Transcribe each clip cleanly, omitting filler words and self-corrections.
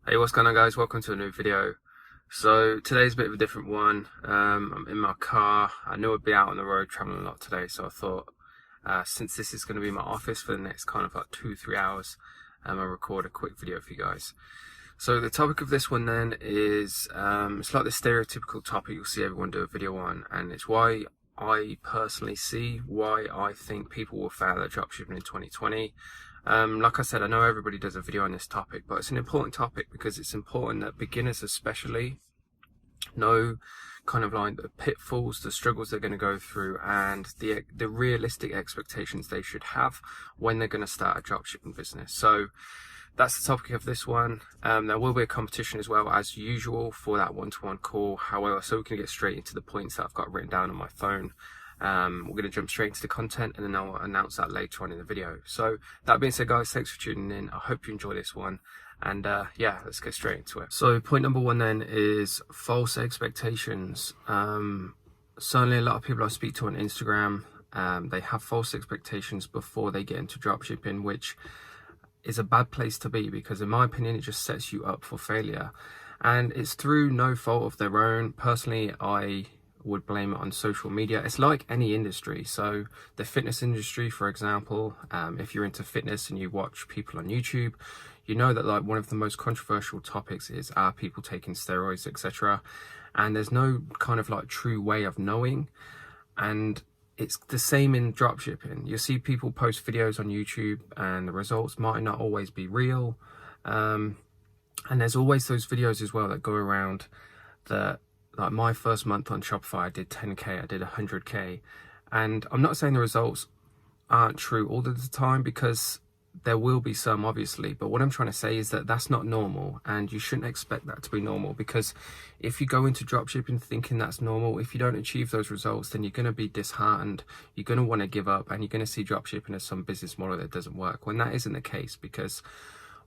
Hey, what's going on, guys? Welcome to a new video. So today's a bit of a different one. I'm in my car. I knew I'd be out on the road traveling a lot today, so I thought since this is going to be my office for the next kind of like 2-3 hours, I'll record a quick video for you guys. So the topic of this one then is it's like the stereotypical topic you'll see everyone do a video on, and it's why I personally see why I think people will fail at dropshipping in 2020. Like I said, I know everybody does a video on this topic, but it's an important topic because it's important that beginners especially know kind of like the pitfalls, the struggles they're going to go through, and the realistic expectations they should have when they're going to start a dropshipping business. So that's the topic of this one. There will be a competition as well, as usual, for that one-to-one call. However, so we can get straight into the points that I've got written down on my phone. We're going to jump straight into the content, and then I'll announce that later on in the video. So that being said, guys, thanks for tuning in. I hope you enjoy this one, and yeah, let's get straight into it. So point number one then is false expectations. Certainly a lot of people I speak to on Instagram, they have false expectations before they get into dropshipping, which is a bad place to be, because in my opinion it just sets you up for failure, and it's through no fault of their own. Personally, I would blame it on social media. It's like any industry. So the fitness industry, for example, if you're into fitness and you watch people on YouTube, you know that like one of the most controversial topics is, are people taking steroids, etc. And there's no kind of like true way of knowing. And it's the same in dropshipping. You see people post videos on YouTube and the results might not always be real. And there's always those videos as well that go around that, like my first month on Shopify, I did 10K, I did 100K. And I'm not saying the results aren't true all of the time, because there will be some, obviously. But what I'm trying to say is that that's not normal, and you shouldn't expect that to be normal, because if you go into dropshipping thinking that's normal, if you don't achieve those results, then you're going to be disheartened. You're going to want to give up, and you're going to see dropshipping as some business model that doesn't work, when that isn't the case. Because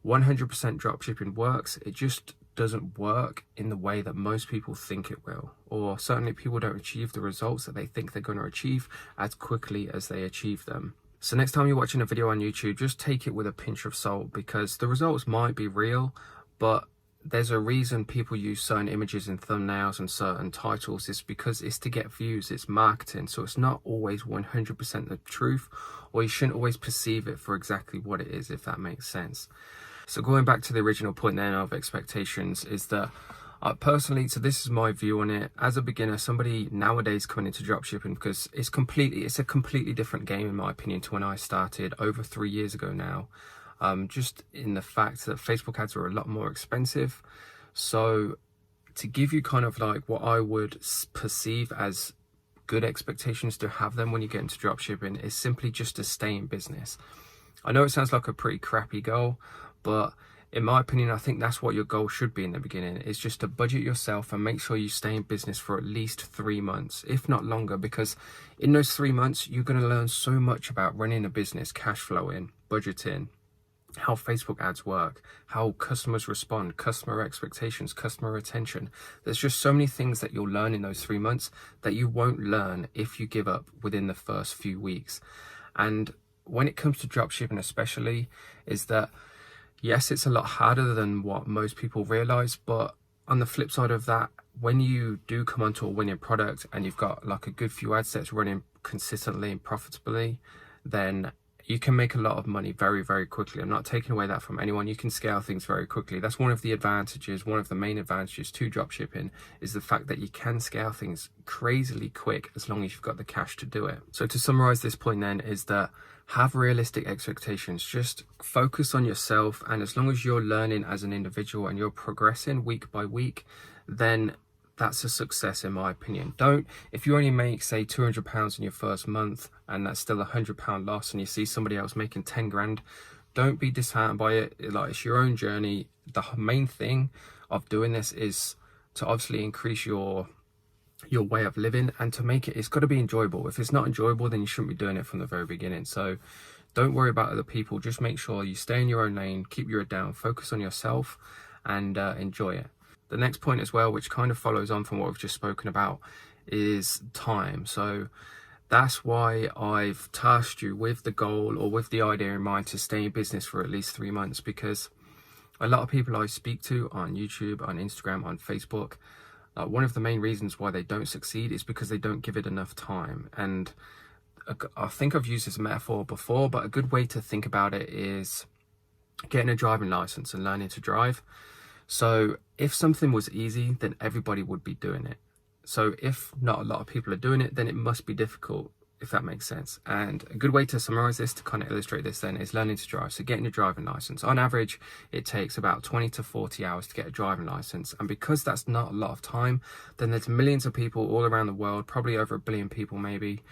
100% dropshipping works. It just doesn't work in the way that most people think it will, or certainly people don't achieve the results that they think they're going to achieve as quickly as they achieve them. So next time you're watching a video on YouTube, just take it with a pinch of salt, because the results might be real, but there's a reason people use certain images and thumbnails and certain titles. It's because it's to get views, it's marketing. So it's not always 100% the truth, or you shouldn't always perceive it for exactly what it is, if that makes sense. So going back to the original point then of expectations, is that personally, so this is my view on it, as a beginner, somebody nowadays coming into dropshipping, because it's a completely different game in my opinion to when I started over 3 years ago now. Just in the fact that Facebook ads are a lot more expensive. So to give you kind of like what I would perceive as good expectations to have them when you get into dropshipping, is simply just to stay in business. I know it sounds like a pretty crappy goal, but in my opinion, I think that's what your goal should be in the beginning, is just to budget yourself and make sure you stay in business for at least 3 months, if not longer, because in those 3 months, you're going to learn so much about running a business, cash flowing, budgeting, how Facebook ads work, how customers respond, customer expectations, customer retention. There's just so many things that you'll learn in those 3 months that you won't learn if you give up within the first few weeks. And when it comes to dropshipping especially, is that yes, it's a lot harder than what most people realize, but on the flip side of that, when you do come onto a winning product and you've got like a good few ad sets running consistently and profitably, then you can make a lot of money very, very quickly. I'm not taking away that from anyone. You can scale things very quickly. That's one of the advantages, one of the main advantages to dropshipping, is the fact that you can scale things crazily quick as long as you've got the cash to do it. So to summarize this point then, is that have realistic expectations. Just focus on yourself, and as long as you're learning as an individual and you're progressing week by week, then that's a success in my opinion. If you only make say £200 in your first month and that's still £100 loss, and you see somebody else making 10 grand, don't be disheartened by it. Like, it's your own journey. The main thing of doing this is to obviously increase your way of living, and to make it's got to be enjoyable. If it's not enjoyable, then you shouldn't be doing it from the very beginning. So don't worry about other people. Just make sure you stay in your own lane, keep your head down, focus on yourself, and enjoy it. The next point as well, which kind of follows on from what we've just spoken about, is time. So that's why I've tasked you with the goal, or with the idea in mind, to stay in business for at least 3 months, because A lot of people I speak to on YouTube, on Instagram, on Facebook, one of the main reasons why they don't succeed is because they don't give it enough time. And I think I've used this metaphor before, but a good way to think about it is getting a driving license and learning to drive. So if something was easy, then everybody would be doing it. So if not a lot of people are doing it, then it must be difficult, if that makes sense. And a good way to summarize this, to kind of illustrate this then, is learning to drive. So getting a driving license. On average, it takes about 20 to 40 hours to get a driving license. And because that's not a lot of time, then there's millions of people all around the world, probably over 1 billion people maybe,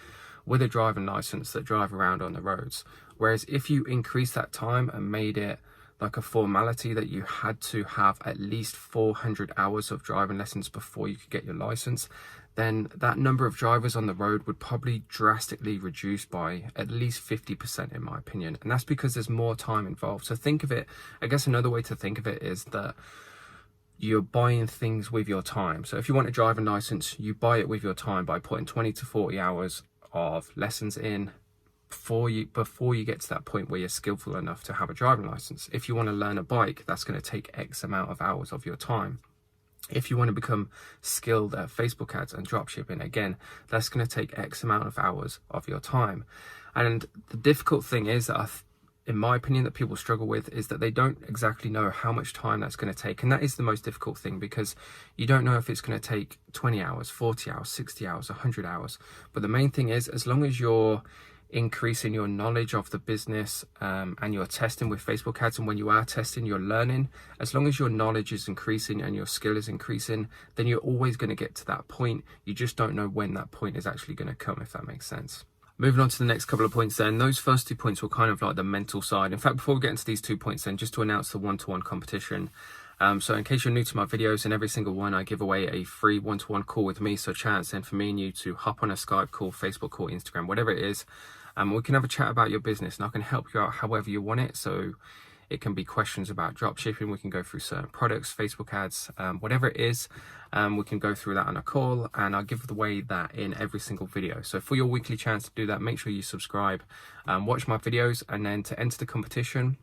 with a driving license that drive around on the roads. Whereas if you increase that time and made it like a formality that you had to have at least 400 hours of driving lessons before you could get your license, then that number of drivers on the road would probably drastically reduce by at least 50%, in my opinion. And that's because there's more time involved. So think of it, I guess another way to think of it is that you're buying things with your time. So if you want a driving license, you buy it with your time by putting 20 to 40 hours of lessons in before you get to that point where you're skillful enough to have a driving license. If you want to learn a bike, that's going to take X amount of hours of your time. If you want to become skilled at Facebook ads and dropshipping, again, that's going to take X amount of hours of your time. And the difficult thing is that in my opinion, that people struggle with is that they don't exactly know how much time that's going to take. And that is the most difficult thing, because you don't know if it's going to take 20 hours, 40 hours, 60 hours, 100 hours. But the main thing is, as long as you're increasing your knowledge of the business and you're testing with Facebook ads, and when you are testing, you're learning, as long as your knowledge is increasing and your skill is increasing, then you're always going to get to that point. You just don't know when that point is actually going to come, if that makes sense. Moving on to the next couple of points then, those first 2 points were kind of like the mental side. In fact, before we get into these 2 points then, just to announce the one-to-one competition. So in case you're new to my videos, in every single one I give away a free one-to-one call with me. So chance then for me and you to hop on a Skype call, Facebook call, Instagram, whatever it is. We can have a chat about your business and I can help you out however you want it. So it can be questions about dropshipping. We can go through certain products, Facebook ads, whatever it is. We can go through that on a call, and I'll give away that in every single video. So for your weekly chance to do that, make sure you subscribe, watch my videos, and then to enter the competition,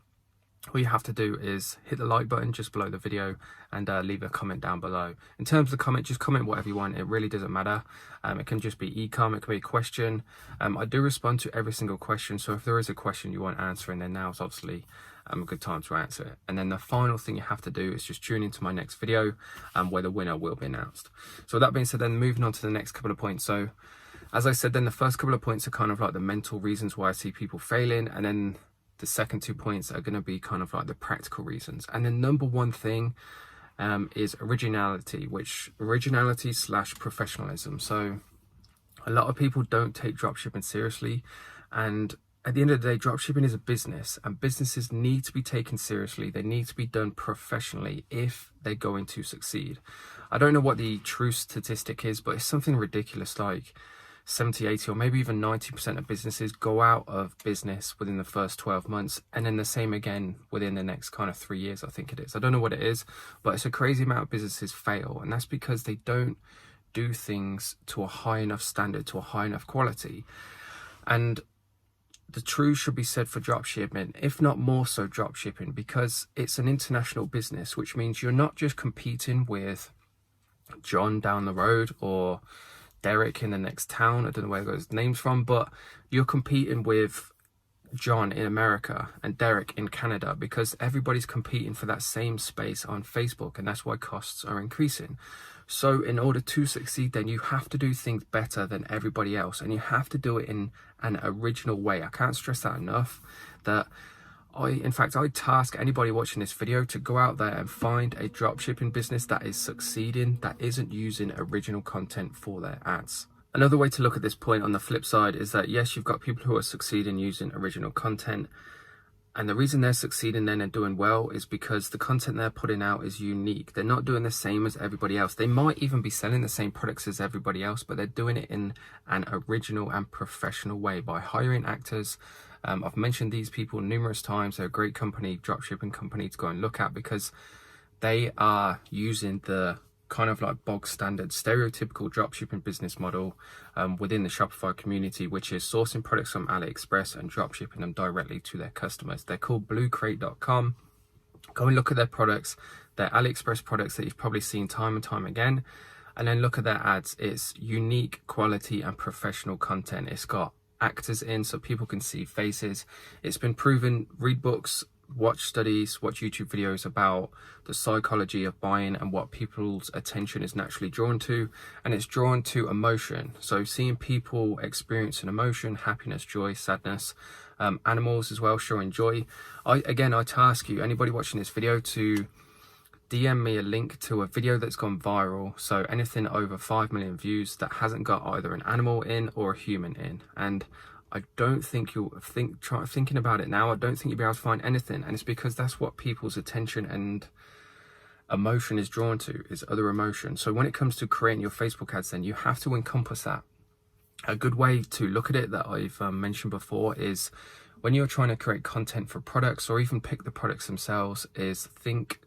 all you have to do is hit the like button just below the video and leave a comment down below. In terms of the comment, just comment whatever you want. It really doesn't matter. It can just be e-com, it can be a question. I do respond to every single question. So if there is a question you want answering, then now is obviously a good time to answer it. And then the final thing you have to do is just tune into my next video where the winner will be announced. So with that being said, then moving on to the next couple of points. So as I said, then the first couple of points are kind of like the mental reasons why I see people failing, and then the second 2 points are going to be kind of like the practical reasons. And the number one thing is originality slash professionalism. So a lot of people don't take dropshipping seriously, and at the end of the day, dropshipping is a business, and businesses need to be taken seriously. They need to be done professionally if they're going to succeed. I don't know what the true statistic is, but it's something ridiculous like 70, 80, or maybe even 90% of businesses go out of business within the first 12 months, and then the same again within the next kind of 3 years, I think it is. I don't know what it is, but it's a crazy amount of businesses fail, and that's because they don't do things to a high enough standard, to a high enough quality. And the truth should be said for dropshipping, if not more so dropshipping, because it's an international business, which means you're not just competing with John down the road or Derek in the next town. I don't know where I got his names from, but you're competing with John in America and Derek in Canada, because everybody's competing for that same space on Facebook, and that's why costs are increasing. So in order to succeed, then you have to do things better than everybody else, and you have to do it in an original way. I can't stress that enough, that I task anybody watching this video to go out there and find a dropshipping business that is succeeding, that isn't using original content for their ads. Another way to look at this point on the flip side is that yes, you've got people who are succeeding using original content, and the reason they're succeeding then and doing well is because the content they're putting out is unique. They're not doing the same as everybody else. They might even be selling the same products as everybody else, but they're doing it in an original and professional way by hiring actors. I've mentioned these people numerous times. They're a great company, dropshipping company, to go and look at, because they are using the kind of like bog standard stereotypical dropshipping business model within the Shopify community, which is sourcing products from AliExpress and dropshipping them directly to their customers. They're called bluecrate.com. Go and look at their products, their AliExpress products that you've probably seen time and time again, and then look at their ads. It's unique, quality and professional content. It's got actors in so people can see faces. It's been proven. Read books, watch studies, watch YouTube videos about the psychology of buying and what people's attention is naturally drawn to, and it's drawn to emotion. So seeing people experience an emotion, happiness, joy, sadness, animals as well showing joy. I task you, anybody watching this video, to DM me a link to a video that's gone viral, so anything over 5 million views that hasn't got either an animal in or a human in. And I don't think thinking about it now, I don't think you'll be able to find anything, and it's because that's what people's attention and emotion is drawn to, is other emotion. So when it comes to creating your Facebook ads, then you have to encompass that. A good way to look at it that I've mentioned before is when you're trying to create content for products or even pick the products themselves, is think,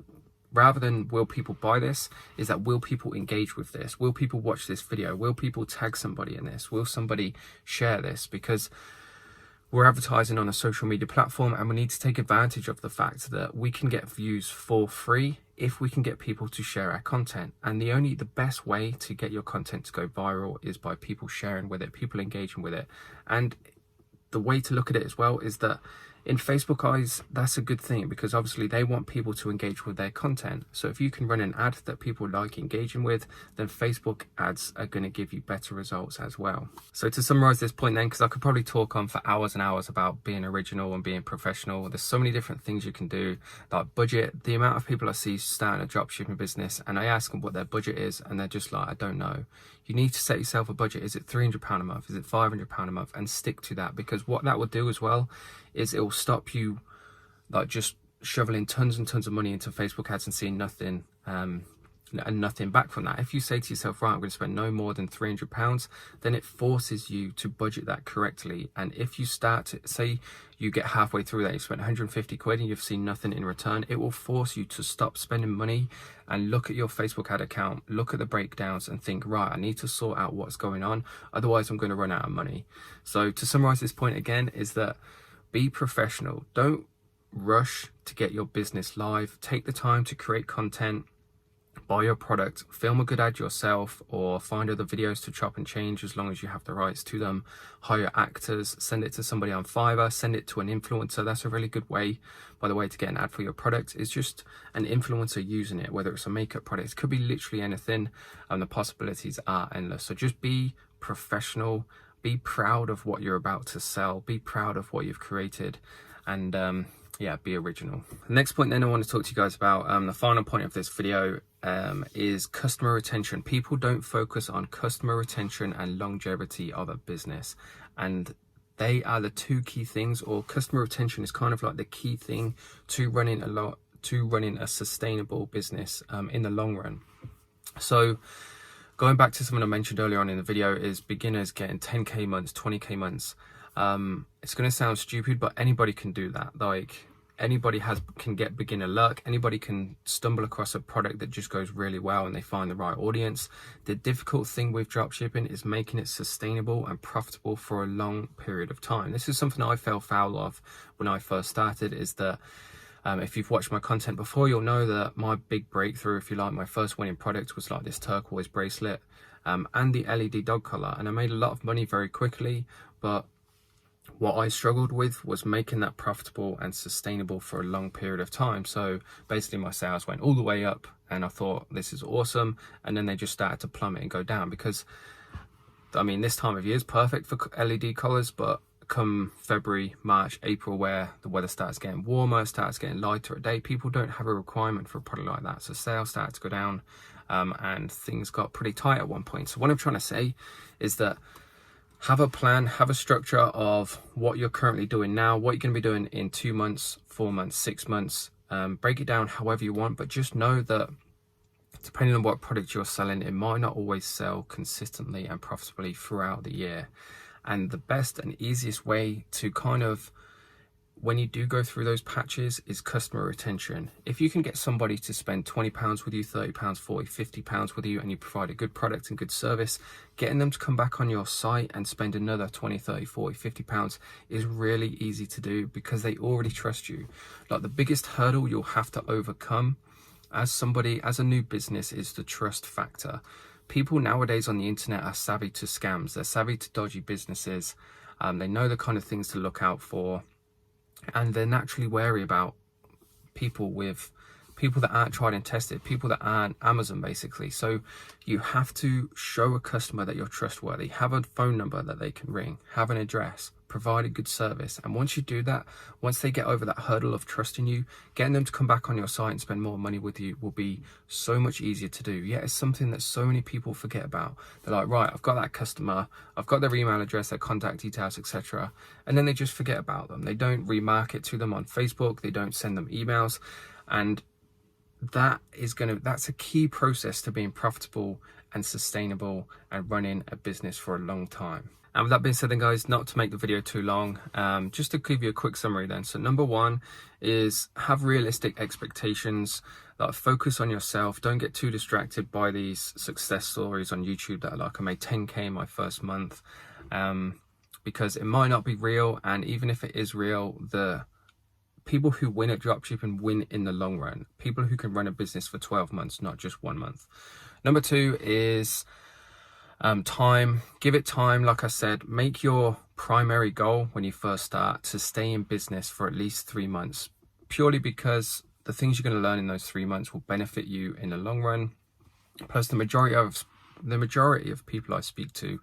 rather than will people buy this, is that will people engage with this? Will people watch this video? Will people tag somebody in this? Will somebody share this? Because we're advertising on a social media platform, and we need to take advantage of the fact that we can get views for free if we can get people to share our content. And the best way to get your content to go viral is by people sharing with it, people engaging with it. And the way to look at it as well is that in Facebook eyes, that's a good thing, because obviously they want people to engage with their content. So if you can run an ad that people like engaging with, then Facebook ads are going to give you better results as well. So to summarize this point then, because I could probably talk on for hours and hours about being original and being professional, there's so many different things you can do, like budget. The amount of people I see starting a dropshipping business and I ask them what their budget is and they're just like, I don't know. You need to set yourself a budget. Is it £300 a month? Is it £500 a month? And stick to that, because what that will do as well is it will stop you like just shoveling tons and tons of money into Facebook ads and seeing nothing and nothing back from that. If you say to yourself, right, I'm going to spend no more than £300, then it forces you to budget that correctly. And if you start to say you get halfway through that, you spent 150 quid and you've seen nothing in return, it will force you to stop spending money and look at your Facebook ad account, look at the breakdowns and think, right, I need to sort out what's going on, otherwise I'm going to run out of money. So to summarize this point again is that be professional. Don't rush to get your business live. Take the time to create content, buy your product, film a good ad yourself, or find other videos to chop and change as long as you have the rights to them. Hire actors, send it to somebody on Fiverr, send it to an influencer. That's a really good way, by the way, to get an ad for your product. It's just an influencer using it, whether it's a makeup product. It could be literally anything, and the possibilities are endless. So just be professional. Be proud of what you're about to sell. Be proud of what you've created, and be original. The next point then I want to talk to you guys about, the final point of this video, is customer retention. People don't focus on customer retention and longevity of a business, and they are the two key things, or customer retention is kind of like the key thing to running a sustainable business in the long run. So going back to something I mentioned earlier on in the video, is beginners getting 10k months, 20k months. It's going to sound stupid, but anybody can do that. Like, anybody can get beginner luck. Anybody can stumble across a product that just goes really well and they find the right audience. The difficult thing with dropshipping is making it sustainable and profitable for a long period of time. This is something I fell foul of when I first started, is that if you've watched my content before, you'll know that my big breakthrough, if you like, my first winning product was like this turquoise bracelet and the LED dog collar. And I made a lot of money very quickly, but what I struggled with was making that profitable and sustainable for a long period of time. So basically my sales went all the way up and I thought, this is awesome. And then they just started to plummet and go down, because I mean, this time of year is perfect for LED collars, but come February, March, April, where the weather starts getting warmer, starts getting lighter a day, people don't have a requirement for a product like that. So sales started to go down and things got pretty tight at one point. So what I'm trying to say is that have a plan, have a structure of what you're currently doing now, what you're going to be doing in 2 months, 4 months, 6 months. Break it down however you want, but just know that depending on what product you're selling, it might not always sell consistently and profitably throughout the year. And the best and easiest way to kind of when you do go through those patches is customer retention. If you can get somebody to spend £20 with you, £30, £40, £50 with you, and you provide a good product and good service, getting them to come back on your site and spend another 20, 30, 40, £50 is really easy to do because they already trust you. Like, the biggest hurdle you'll have to overcome as a new business is the trust factor. People nowadays on the internet are savvy to scams. They're savvy to dodgy businesses. They know the kind of things to look out for, and they're naturally wary about people that aren't tried and tested, people that aren't Amazon, basically. So you have to show a customer that you're trustworthy, have a phone number that they can ring, have an address, provide a good service. And once you do that, once they get over that hurdle of trusting you, getting them to come back on your site and spend more money with you will be so much easier to do. Yeah, it's something that so many people forget about. They're like, right, I've got that customer, I've got their email address, their contact details, etc. And then they just forget about them. They don't remarket to them on Facebook, they don't send them emails. And that's a key process to being profitable and sustainable and running a business for a long time. And with that being said then, guys, not to make the video too long, just to give you a quick summary then. So number one is have realistic expectations. Like, focus on yourself. Don't get too distracted by these success stories on YouTube that are like, I made 10K in my first month, because it might not be real. And even if it is real, the people who win at dropshipping win in the long run. People who can run a business for 12 months, not just 1 month. Number two is time. Give it time. Like I said, make your primary goal when you first start to stay in business for at least 3 months, purely because the things you're going to learn in those 3 months will benefit you in the long run. Plus, the majority of people I speak to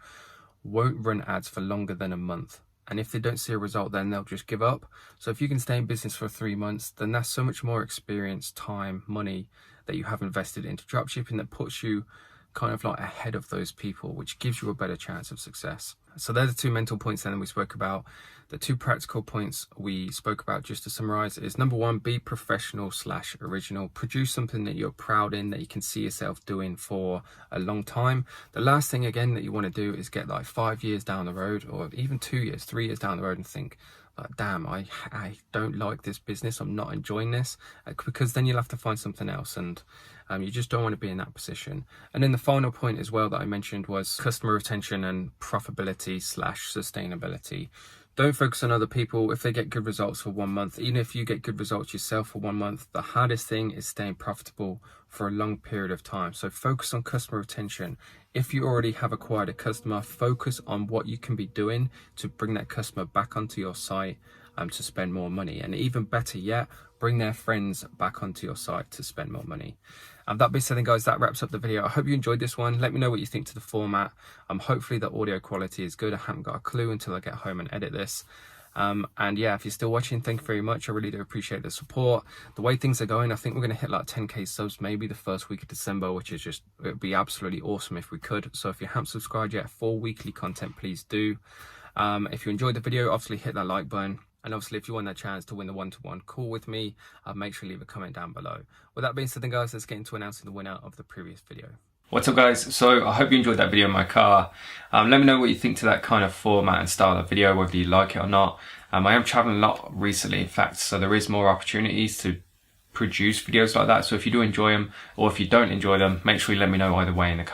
won't run ads for longer than a month. And if they don't see a result, then they'll just give up. So if you can stay in business for 3 months, then that's so much more experience, time, money that you have invested into dropshipping that puts you kind of like ahead of those people, which gives you a better chance of success. So they're the 2 mental points then that we spoke about. The 2 practical points we spoke about, just to summarize, is number one, be professional / original. Produce something that you're proud in, that you can see yourself doing for a long time. The last thing, again, that you want to do is get like 5 years down the road, or even 2 years, 3 years down the road and think, like, damn, I don't like this business, I'm not enjoying this, because then you'll have to find something else, and you just don't want to be in that position. And then the final point as well that I mentioned was customer retention and profitability / sustainability. Don't focus on other people. If they get good results for 1 month, even if you get good results yourself for 1 month, the hardest thing is staying profitable for a long period of time. So focus on customer retention. If you already have acquired a customer, focus on what you can be doing to bring that customer back onto your site to spend more money. And even better yet, bring their friends back onto your site to spend more money. That being said then, guys, that wraps up the video. I hope you enjoyed this one. Let me know what you think to the format. Hopefully the audio quality is good. I haven't got a clue until I get home and edit this. And yeah, if you're still watching, thank you very much. I really do appreciate the support. The way things are going, I think we're going to hit like 10K subs maybe the first week of December, which is just, it would be absolutely awesome if we could. So if you haven't subscribed yet for weekly content, please do. If you enjoyed the video, obviously hit that like button. And obviously, if you want that chance to win the one-to-one call with me, make sure you leave a comment down below. With that being said then, guys, let's get into announcing the winner of the previous video. What's up, guys? So I hope you enjoyed that video in my car. Let me know what you think to that kind of format and style of video, whether you like it or not. I am traveling a lot recently, in fact, so there is more opportunities to produce videos like that. So if you do enjoy them, or if you don't enjoy them, make sure you let me know either way in the comments.